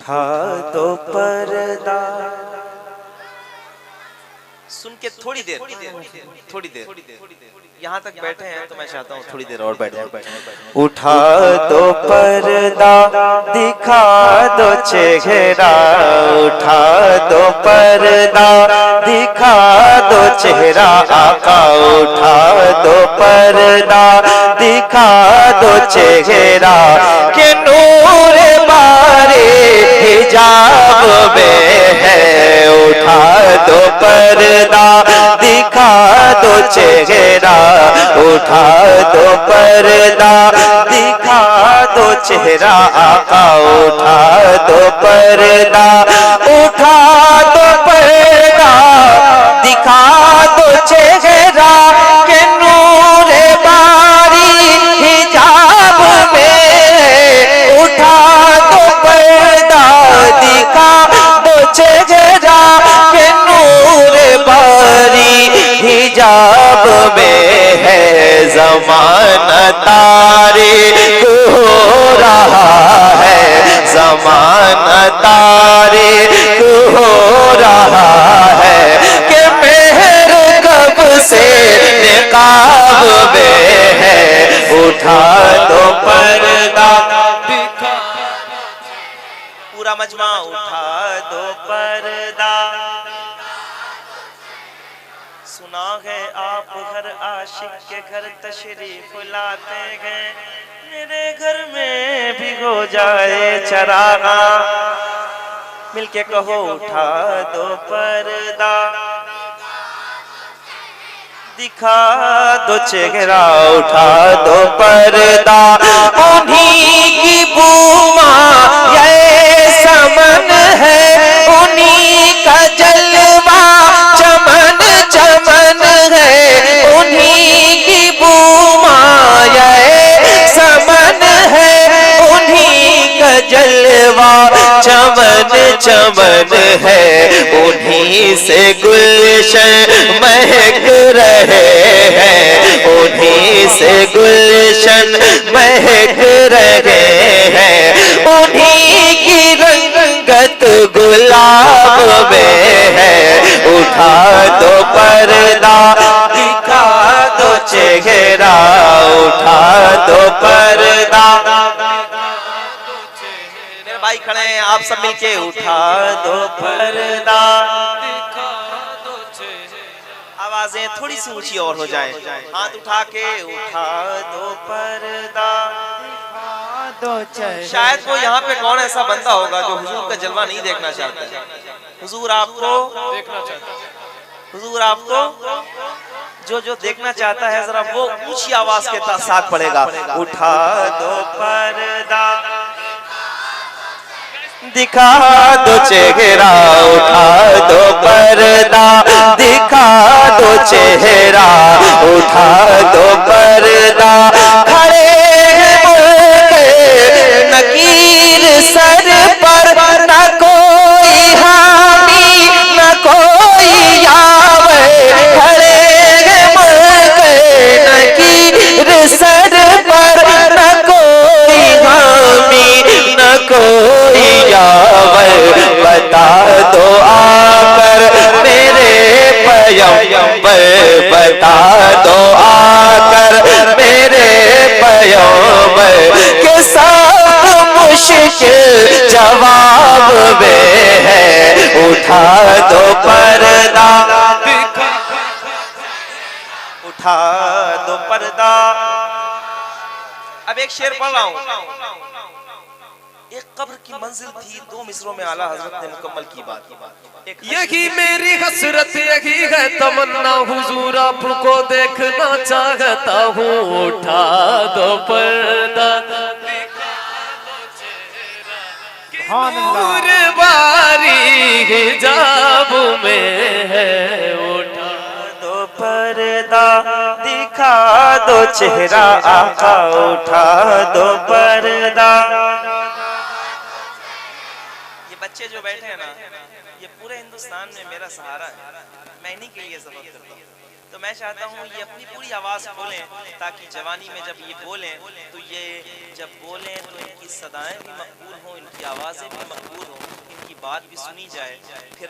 उठा दो पर्दा। सुन के थोड़ी देर यहाँ तक बैठे हैं तो मैं चाहता हूँ थोड़ी देर और बैठ जाए। उठा दो पर्दा, दिखा दो चेहरा। उठा दो पर्दा, दिखा दो चेहरा। आका उठा दो पर्दा, दिखा दो चेहरा। के नूर बारे हिजाब में है। उठा दो पर्दा, दिखा दो चेहरा। उठा दो पर्दा, दिखा दो चेहरा। आका उठा दो पर्दा, उठा दो पर्दा, दिखा दो चेहरा। के नूर बारी हिजाब में। उठा दो पर्दा, दिखा दो चेहरा। के नूर बारी हिजाब में है। ज़माना तारीक हो रहा है। ज़माना तारीक हो रहा है। कि मेहर कब से निकाब में है। उठा दो पर्दा, दिखा पूरा मजमा। उठा दो पर्दा। सुना है आप हर आशिक के घर तशरीफ लाते हैं। मेरे घर में भी हो जाए चरागा। मिलके कहो उठा दो पर्दा, दिखा दो चेहरा। उठा दो पर्दा, उन्हीं की बूमा ये समन है। उन्हीं का जलवा चमन चमन है। उन्हीं की बूमा ये समन है। उन्हीं का जलवा चमन चमन है। उन्हीं से गुलशन महक रहे हैं। उन्हीं से गुलशन महक रहे हैं। उन्हीं की रंगत गुलाब में है। उठा दो पर्दा, दिखा दो चेहरा। उठा दो पर्दा। मेरे भाई खड़े हैं, आप सब मिलके उठा दो पर्दा। आवाजें थोड़ी सी ऊंची और हो जाए। हाथ उठा के उठा दो पर्दा। शायद वो यहाँ पे कौन ऐसा बंदा होगा जो हुजूर का जलवा नहीं देखना चाहता है। हुजूर आपको देखना चाहता है। हुजूर आपको जो देखना चाहता है जरा वो ऊंची आवाज के साथ पड़ेगा। उठा दो पर्दा, दिखा दो चेहरा। उठा दो पर्दा, दिखा दो चेहरा। उठा दो पर्दा। खड़े नकीर सर पर, न कोई हामी न कोई यावे। खड़े नकीर सर पर, न कोई हामी न कोई यावे। बता दो आकर मेरे पैगंबर। बता दो आकर मेरे पैगंबर। के साथ मुश्किल जवाब में है। उठा दो पर्दा, उठा दो पर्दा। अब एक शेर पढ़ रहा हूं। एक कब्र की मंजिल थी, दो मिसरों में आला हजरत ने मुकम्मल की बात। यही मेरी हसरत यही है तमन्ना। हुजूर आपको देखना चाहता हूँ। उठा दो पर्दा, नूर बारी हिजाब में है। उठा दो पर्दा, दिखा दो चेहरा। आका उठा दो पर्दा। ये बच्चे जो बैठे हैं ना, ये पूरे हिंदुस्तान में मेरा सहारा है। मैं इन्हीं के लिए सबक करता हूँ। तो मैं चाहता हूँ ये अपनी पूरी आवाज़ खोलें ताकि जवानी में जब ये बोलें तो ये जब बोलें तो इनकी सदाएं भी मकबूल हों, इनकी आवाज़ें भी मकबूल हों। बात भी सुनी जाए, फिर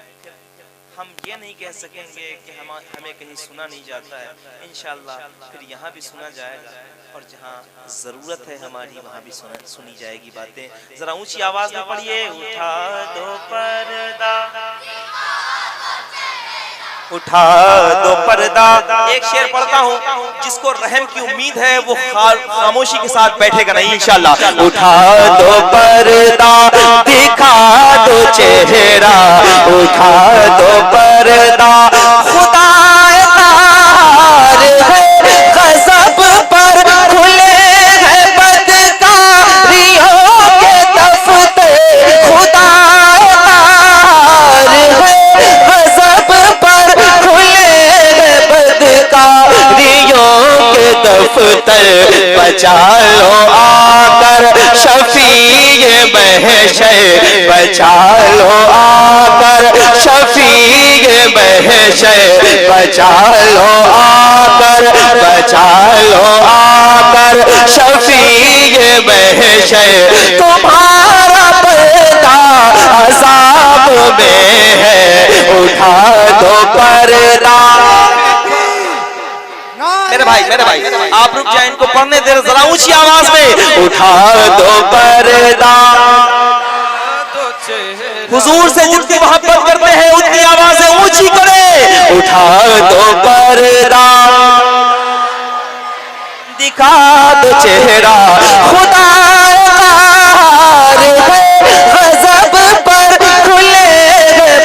हम ये नहीं कह सकेंगे कि हमें कहीं सुना नहीं जाता है। इंशाअल्लाह फिर यहाँ भी सुना जाएगा और जहाँ ज़रूरत है हमारी वहाँ भी सुनी जाएगी बातें। ज़रा ऊंची आवाज़ में पढ़िए। उठा दो पर्दा, उठा दो पर्दा। एक शेर पढ़ता हूँ, जिसको रहम की उम्मीद है वो खामोशी के साथ बैठेगा नहीं इंशाअल्लाह। उठा दो पर्दा, दिखा दो चेहरा, उठा दो पर्दा, खुदा गज़ब पर खुले हैं बदकारियों के दफ्तर, खुदा गज़ब पर खुले हैं बदकारियों के दफ्तर। बचा लो आकर शफीए महशर, बचा लो आकर शफीए महशर, बचा लो आकर, बचा लो आकर शफीए महशर। तुम्हारा पर्दा अज़ाब में है, उठा दो पर्दा। मेरे भाई आप रुक जाए, इनको पढ़ने दे जरा ऊंची आवाज में। उठा दो पर्दा। हुजूर से जितनी मोहब्बत करते हैं उतनी आवाजें ऊंची करें। उठा दो पर्दा, दिखा दो चेहरा, खुदा गज़ब पर खुले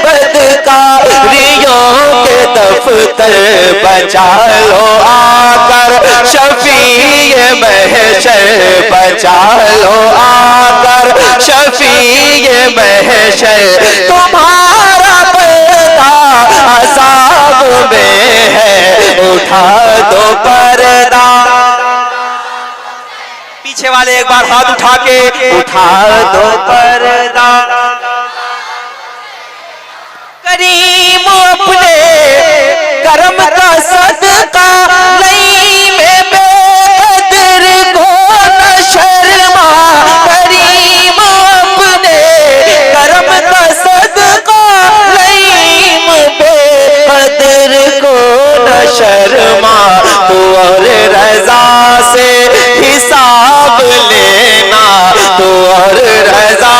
बदकारियों के दफ्तर। बचा लो आकर शफीए महशर, बचा लो आकर शफीए महशर। तुम्हारा पर्दा अज़ाब में है, उठा दो पर्दा। पीछे वाले एक बार हाथ उठा के उठा दो पर्दा। करीम अपने करम का सदका नहीं में बेकदर को न शर्मा। करीम अपने करम का सदका नहीं में बेकदर को न शर्मा। तू और रज़ा से हिसाब लेना, तू और रज़ा